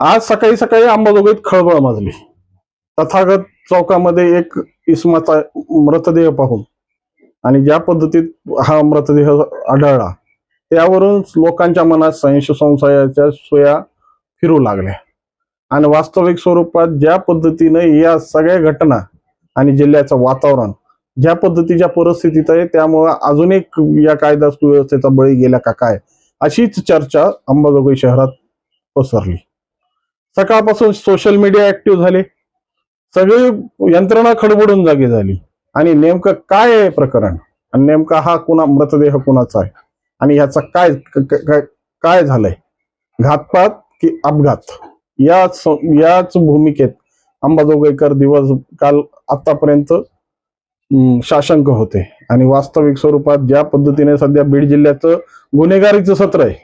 आज सकाळी सकाळी अंबाजोगाईत खळबळ माजली. तथागत चौकामध्ये एक इसमाचा मृतदेह पाहून आणि ज्या पद्धतीत हा मृतदेह आढळला त्यावरून लोकांच्या मनात संशयाच्या सुया फिरू लागल्या आणि वास्तविक स्वरूपात ज्या पद्धतीने या सगळ्या घटना आणि जिल्ह्याचं वातावरण ज्या पद्धतीच्या परिस्थितीत आहे त्यामुळे अजून एक या कायदा सुव्यवस्थेचा बळी गेला का काय अशीच चर्चा अंबाजोगाई शहरात पसरली. सकाळपासून सोशल मीडिया ऍक्टिव्ह झाले, सगळी यंत्रणा खडबडून जागी झाली आणि नेमकं काय आहे प्रकरण आणि नेमका हा मृतदेह कुणाचा आहे आणि ह्याचा काय झालंय, घातपात की अपघात, याच भूमिकेत अंबाजोगाईकर दिवस काल आतापर्यंत साशंक होते आणि वास्तविक स्वरूपात ज्या पद्धतीने सध्या बीड जिल्ह्याचं गुन्हेगारीचं सत्र आहे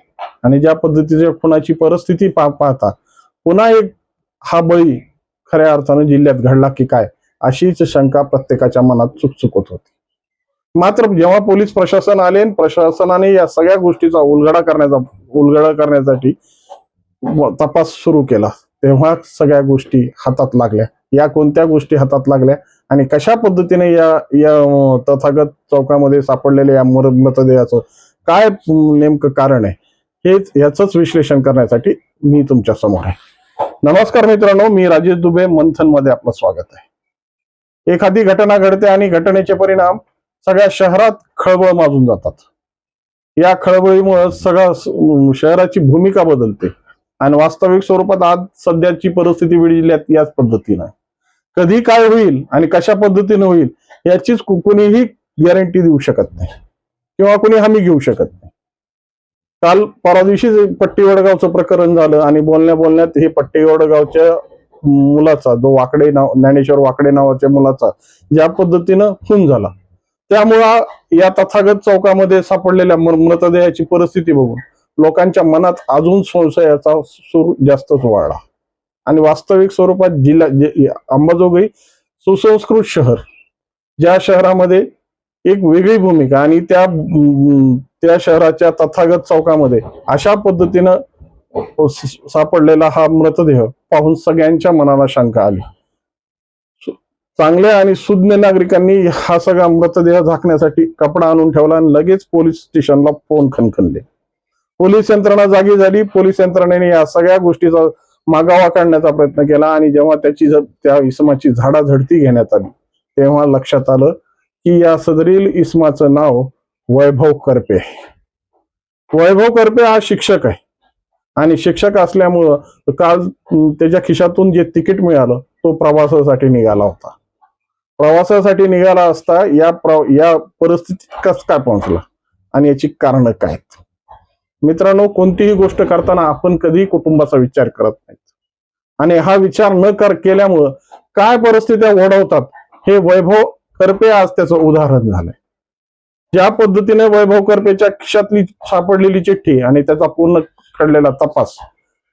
आणि ज्या पद्धतीच्या खुनाची परिस्थिती पाहता पुन्हा एक हा बळी खऱ्या अर्थानं जिल्ह्यात घडला की काय अशीच शंका प्रत्येकाच्या मनात चुकचुकत होती. मात्र जेव्हा पोलीस प्रशासन आले प्रशासनाने या सगळ्या गोष्टीचा उलगडा करण्यासाठी तपास सुरू केला तेव्हा सगळ्या गोष्टी हातात लागल्या. या कोणत्या गोष्टी हातात लागल्या आणि कशा पद्धतीने या तथागत चौकामध्ये सापडलेल्या या मृतदेहाचं काय नेमकं कारण आहे याच विश्लेषण करण्यासाठी मी तुमच्या समोर आहे. नमस्कार मित्रांनो, मी राजेश दुबे, मंथन मध्ये आपलं स्वागत आहे. एखादी घटना घडते आणि घटनेचे परिणाम सगळ्या शहरात खळबळ माजून जातात. या खळबळीमुळे सगळ्या शहराची भूमिका बदलते आणि वास्तविक स्वरूपात आज सध्याची परिस्थिती बीड जिल्ह्यात याच पद्धतीने आहे. कधी काय होईल आणि कशा पद्धतीने होईल याचीच कुणीही गॅरंटी देऊ शकत नाही किंवा कुणी हमी घेऊ शकत नाही. काल परवा दिवशी पट्टी वडगावचं प्रकरण झालं आणि बोलण्यात हे पट्टी वडगावच्या मुलाचा जो ज्ञानेश्वर वाकडे नावाच्या मुलाचा ज्या पद्धतीनं खून झाला त्यामुळं या तथागत चौकामध्ये सापडलेल्या मृतदेहाची परिस्थिती बघून लोकांच्या मनात अजून संशयाचा सूर जास्तच वाढला आणि वास्तविक स्वरूपात जिल्हा अंबाजोगाई सुसंस्कृत शहर, ज्या शहरामध्ये एक वेगळी भूमिका आणि त्या शहराच्या तथागत चौकामध्ये अशा पद्धतीनं सापडलेला हा मृतदेह पाहून सगळ्यांच्या मनाला शंका आली. चांगल्या आणि सुज्ञ नागरिकांनी हा सगळा मृतदेह झाकण्यासाठी कपडा आणून ठेवला आणि लगेच पोलीस स्टेशनला फोन खणखणले. पोलीस यंत्रणा जागी झाली. पोलीस यंत्रणेने या सगळ्या गोष्टीचा मागावा काढण्याचा प्रयत्न केला आणि जेव्हा त्या इसमाची झाडाझडती घेण्यात आली तेव्हा लक्षात आलं की या सदरील इसमाचं नाव वैभव करपे. वैभव करपे हा शिक्षक आहे आणि शिक्षक असल्यामुळं काल त्याच्या खिशातून जे तिकीट मिळालं तो प्रवासासाठी निघाला होता. प्रवासासाठी निघाला असता या परिस्थितीत कस काय पोहोचला आणि याची कारण काय. मित्रांनो, कोणतीही गोष्ट करताना आपण कधी कुटुंबाचा विचार करत नाही आणि हा विचार न केल्यामुळं काय परिस्थित्या ओढवतात हे वैभव करपे आज त्याचं उदाहरण झालंय. ज्या पद्धतीने वैभव करपेच्या खिशातली सापडलेली चिठ्ठी आणि त्याचा पूर्ण घडलेला तपास,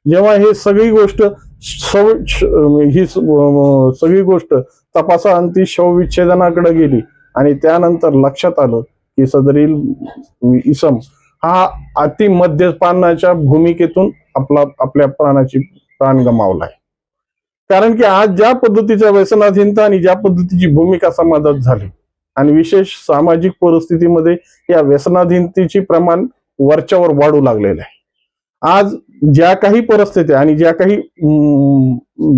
जेव्हा ही सगळी गोष्ट तपासाअंती शवविच्छेदनाकडे गेली आणि त्यानंतर लक्षात आलं की सदरील इसम हा अति मद्यपानाच्या भूमिकेतून आपल्या प्राण गमावलाय. कारण की आज ज्या पद्धतीच्या व्यसनाधीनता आणि ज्या पद्धतीची भूमिका समाजात झाली आणि विशेष सामाजिक परिस्थितीमध्ये या व्यसनाधीनतेचे प्रमाण वरच्यावर वाढू लागलेलं आहे. आज ज्या काही परिस्थिती आणि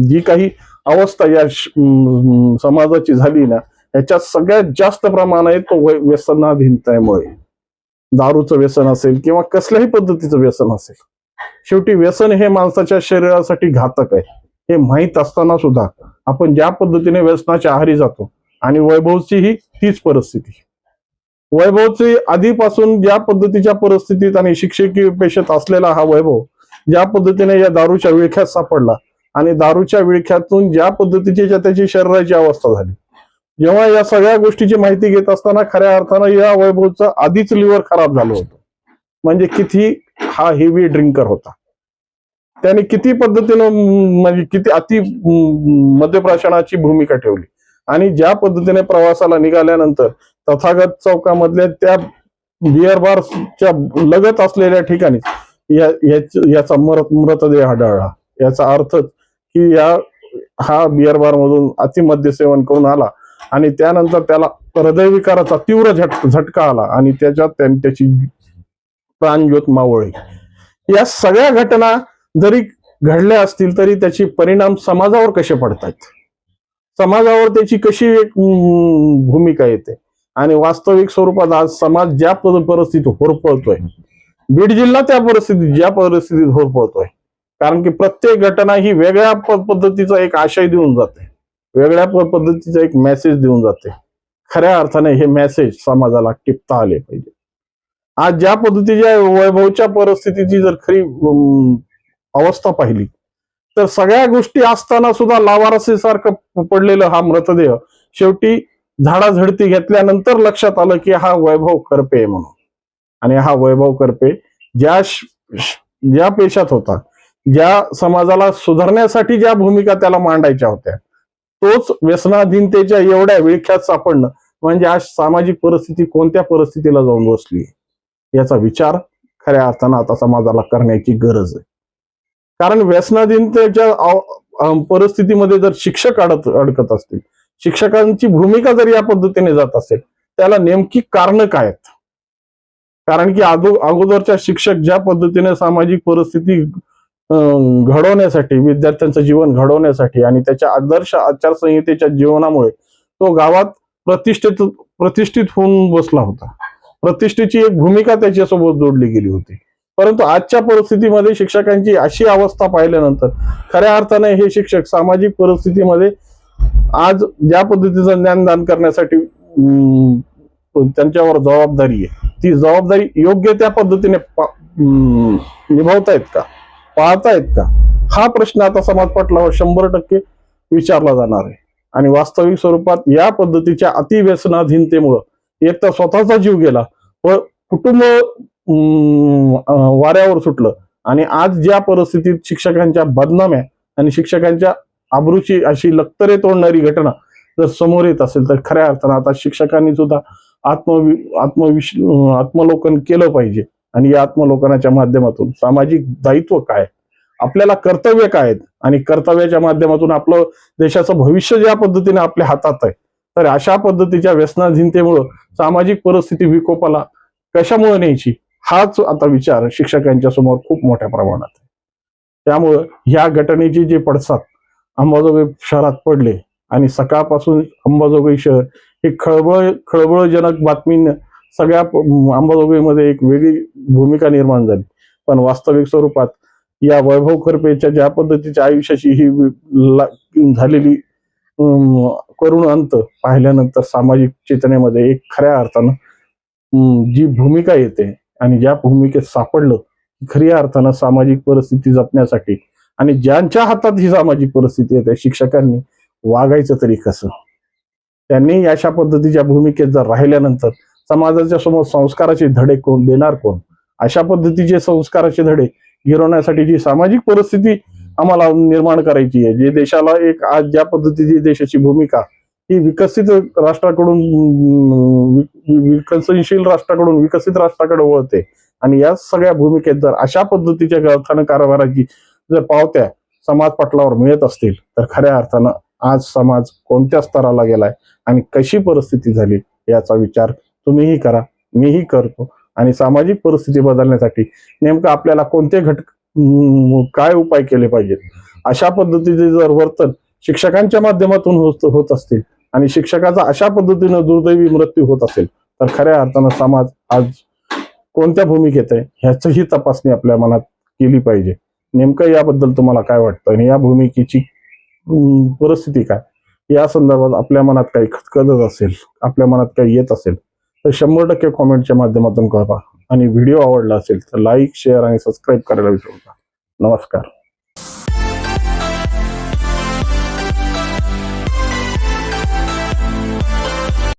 जी काही अवस्था या समाजाची झाली ना याच्यात सगळ्यात जास्त प्रमाण आहे तो व्यसनाधीनतेमुळे. दारूचं व्यसन असेल किंवा कसल्याही पद्धतीचं व्यसन असेल, शेवटी व्यसन हे माणसाच्या शरीरासाठी घातक आहे हे माहीत असताना सुद्धा आपण ज्या पद्धतीने व्यसनाच्या आहारी जातो आणि वैभवची ही तीच परिस्थिती. वैभवची आधीपासून ज्या पद्धतीच्या परिस्थितीत आणि शिक्षकीय पेशेत असलेला हा वैभव ज्या पद्धतीने या दारूच्या विळख्यात सापडला आणि दारूच्या विळख्यातून ज्या पद्धतीची त्याची शरीराची अवस्था झाली, जेव्हा या सगळ्या गोष्टीची माहिती घेत असताना खऱ्या अर्थानं या वैभवचं आधीच लिव्हर खराब झालं होतं. म्हणजे किती हा हेवी ड्रिंकर होता, त्याने किती पद्धतीनं म्हणजे किती अति मद्यप्राशनाची भूमिका ठेवली आणि ज्या पद्धतीने प्रवासाला निघाल्यानंतर तथागत चौकामधल्या त्या बिअर बारच्या लगत असलेल्या ठिकाणी याचा मृतदेह आढळला याचा अर्थ की हा बिअर बार मधून अतिमद्य सेवन करून आला आणि त्यानंतर त्याला हृदयविकाराचा तीव्र झटका आला आणि त्याच्यात त्याची प्राणज्योत मावळली. या सगळ्या घटना जरी घडल्या असतील तरी त्याची परिणाम समाजावर कसे पडतात, समाजावर त्याची कशी एक भूमिका येते आणि वास्तविक स्वरूपात आज समाज ज्या परिस्थितीत होरपळतोय, बीड जिल्हा त्या ज्या परिस्थितीत होरपळतोय, कारण की प्रत्येक घटना ही वेगळ्या पद्धतीचा एक आशय देऊन जाते, वेगळ्या पद्धतीचा एक मेसेज देऊन जाते. खऱ्या अर्थाने हे मेसेज समाजाला टिपता आले पाहिजे. आज ज्या पद्धतीच्या वैभवच्या परिस्थितीची जर खरी अवस्था पाहिली तर सगळ्या गोष्टी असताना सुद्धा लावारसीसारखं पडलेलं हा मृतदेह शेवटी झाडाझडती घेतल्यानंतर लक्षात आलं की हा वैभव करपे आहे म्हणून. आणि हा वैभव करपे ज्या पेशात होता, ज्या समाजाला सुधारण्यासाठी ज्या भूमिका त्याला मांडायच्या होत्या, तोच व्यसनाधीनतेच्या एवढ्या विळख्यात सापडणं म्हणजे आज सामाजिक परिस्थिती कोणत्या परिस्थितीला जाऊन बसली याचा विचार खऱ्या अर्थानं आता समाजाला करण्याची गरज आहे. कारण व्यसनाधीनतेच्या परिस्थितीमध्ये जर शिक्षक अडकत असतील, शिक्षकांची भूमिका जर या पद्धतीने जात असेल, त्याला नेमकी कारण काय आहेत? कारण की अगोदरच्या शिक्षक ज्या पद्धतीने सामाजिक परिस्थिती घडवण्यासाठी, विद्यार्थ्यांचं जीवन घडवण्यासाठी आणि त्याच्या आदर्श आचारसंहितेच्या जीवनामुळे तो गावात प्रतिष्ठित होऊन बसला होता. प्रतिष्ठेची एक भूमिका त्याच्यासोबत जोडली गेली होती. परंतु आजच्या परिस्थितीमध्ये शिक्षकांची अशी अवस्था पाहिल्यानंतर खऱ्या अर्थाने हे शिक्षक सामाजिक परिस्थितीमध्ये आज ज्या पद्धतीचं ज्ञानदान करण्यासाठी त्यांच्यावर जबाबदारी आहे, ती जबाबदारी योग्य त्या पद्धतीने निभावतायत का, पाळतायत का, हा प्रश्न आता समाज पटलावर 100% विचारला जाणार आहे. आणि वास्तविक स्वरूपात या पद्धतीच्या अतिव्यसनाधीनतेमुळं एक तर स्वतःचा जीव गेला व कुटुंब वाऱ्यावर सुटलं आणि आज ज्या परिस्थितीत शिक्षकांच्या बदनाम्या आणि शिक्षकांच्या आबरूची अशी लक्तरे तोडणारी घटना जर समोर येत असेल तर खऱ्या अर्थानं आता शिक्षकांनी सुद्धा आत्मलोकन केलं पाहिजे. आणि या आत्मलोकनाच्या माध्यमातून सामाजिक दायित्व काय, आपल्याला कर्तव्य काय आहेत आणि कर्तव्याच्या माध्यमातून आपलं देशाचं भविष्य ज्या पद्धतीने आपल्या हातात आहे, तर अशा पद्धतीच्या व्यसनाधीनतेमुळं सामाजिक परिस्थिती विकोपाला कशामुळे न्यायची हाच आता विचार शिक्षकांच्या समोर खूप मोठ्या प्रमाणात आहे. त्यामुळं ह्या घटनेचे जे पडसाद अंबाजोगाई शहरात पडले आणि सकाळपासून अंबाजोगाई शहर हे खळबळजनक बातमीनं सगळ्या अंबाजोगाईमध्ये एक वेगळी भूमिका निर्माण झाली. पण वास्तविक स्वरूपात या वैभव करपेच्या ज्या पद्धतीच्या आयुष्याची ही झालेली करुण अंत पाहिल्यानंतर सामाजिक चेतनेमध्ये एक खऱ्या अर्थानं जी भूमिका येते आणि ज्या भूमिकेत सापडलं खऱ्या अर्थानं सामाजिक परिस्थिती जपण्यासाठी आणि ज्यांच्या हातात ही सामाजिक परिस्थिती येते शिक्षकांनी वागायचं तरी कसं, त्यांनी अशा पद्धतीच्या भूमिकेत जर राहिल्यानंतर समाजाच्या समोर संस्काराचे धडे कोण देणार, कोण अशा पद्धतीचे संस्काराचे धडे गिरवण्यासाठी जी सामाजिक परिस्थिती आम्हाला निर्माण करायची आहे, जे देशाला एक आज ज्या पद्धतीची देशाची भूमिका ही विकसित राष्ट्राकडून विकसनशील राष्ट्राकडून विकसित राष्ट्राकडे वळते आणि या सगळ्या भूमिकेत जर अशा पद्धतीच्या अर्थानं कारभाराची जर पावत्या समाज पटलावर मिळत असतील तर खऱ्या अर्थानं आज समाज कोणत्या स्तराला गेलाय आणि कशी परिस्थिती झाली याचा विचार तुम्हीही करा, मीही करतो. आणि सामाजिक परिस्थिती बदलण्यासाठी नेमकं आपल्याला कोणते काय उपाय केले पाहिजेत, अशा पद्धतीचे जर वर्तन शिक्षकांच्या माध्यमातून होत असतील आणि शिक्षकाचा अशा पद्धतीनं दुर्दैवी मृत्यू होत असेल तर खऱ्या अर्थानं समाज आज कोणत्या भूमिकेत आहे ह्याचीही तपासणी आपल्या मनात केली पाहिजे. नेमकं याबद्दल तुम्हाला काय वाटतं आणि या भूमिकेची परिस्थिती काय या संदर्भात आपल्या मनात काही खदखदत असेल, आपल्या मनात काही येत असेल तर 100% कॉमेंटच्या माध्यमातून कळवा. आणि व्हिडिओ आवडला असेल तर लाईक, शेअर आणि सबस्क्राईब करायला विसरू नका. नमस्कार.